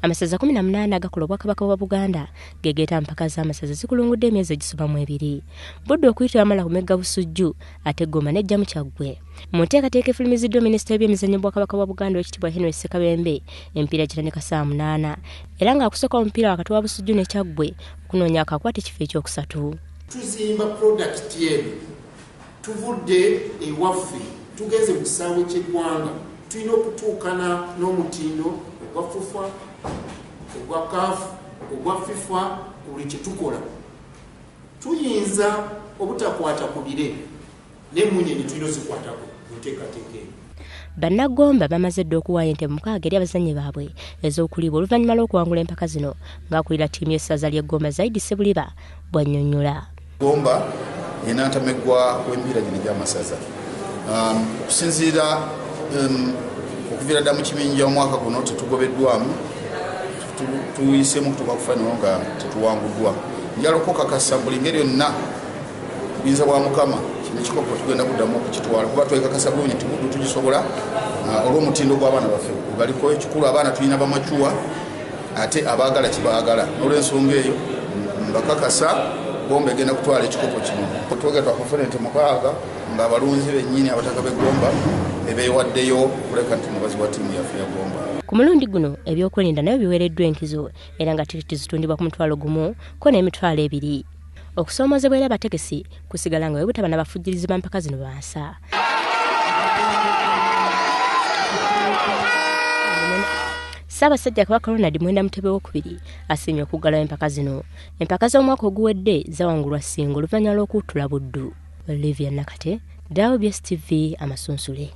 Amasaza 18 agakola Obwakabaka bwa Buganda gegeeta mpaka z'amasaza zikulungudde emyezi egisobamu 2. Budde okuyita amala ku Megga Busujju ate Goma nejja mu Kyaggwe. Mu nteekateeka efulumiziddwa Minisita w'ebyemizannyo Bwakabaka bwa Buganda Oweekitiibwa Henry Ssekabembe empiira gitandika saa 8 era ng'akusooka omupiira wakati wa Busujju ne Kyaggwe okunoonya akakwate ekifo ekyokusatu. Tuzimba product yetu tuvudde ewaffe tugeze mu kisaawe ky'eggwanga tulina okutuukana n'omutindo ogwa FUFA ogwa CAF ogwa FIFA buli kye tukola. Tuyinza obutakwata ku bire n'emmunyeenye tulina ozikwatako mu nteekateeka eyo. Bannagomba bamaze dda okuwaayo ente mukaaga eri abazannyi baabwe ez'okuliibwa oluvannyuma lw'okuwangula empaka zino ng'akulira ttiimu y'essaza ly'e Gomba Zaidi Sebulira bw'annyonnyola. Gomba enantameggwa w'emipiira gino gy'amasaza okusinziira okuviira dda mu kiminja omwaka guno tetugobeddwamu tuyisemu kutuuka ku fainalo nga tetuwanguddwa. Njala okukakasa buli ngeri yonna buyinza bwa Mukama kino ekikopo tugenda kuddamu okukitwala kuba twekakasa bulungi nti buddu tugisobola olw'omutindo gw'abaana baffe gugaliko. Ekikulu abaana tulina bamacuwa ate abaagala kibaagala n'olw'ensonga eyo mbakakasa Gomba egenda kutwala ekikopo kino. Twogera twakufuna ente mukaaga ng'abalunzi bennyini abataka b'e Gomba ebeewaddeyo okuleka nti mubazi wa ttiimu yaffe ya Gomba. Ku mulundi guno ebyokwerinda nabyo biweereddwa enkizo era nga tikiti zitundibwa ku mutwalo gumu ko n'emitwalo 2. Okusoomoozebwa eri abategesi kusigala nga webutaba n'abafujjirizi b'empaka zino bansa. Ssaabasajja Kabaka Ronald Mwenda Mutebi II asiimye okuggalawo empaka zino. Empaka z'omwaka oguwedde zawangulwa Ssingo oluvannyuma lw'okuttula Buddu. Olivia Nakate, WBS TV Amasunsule.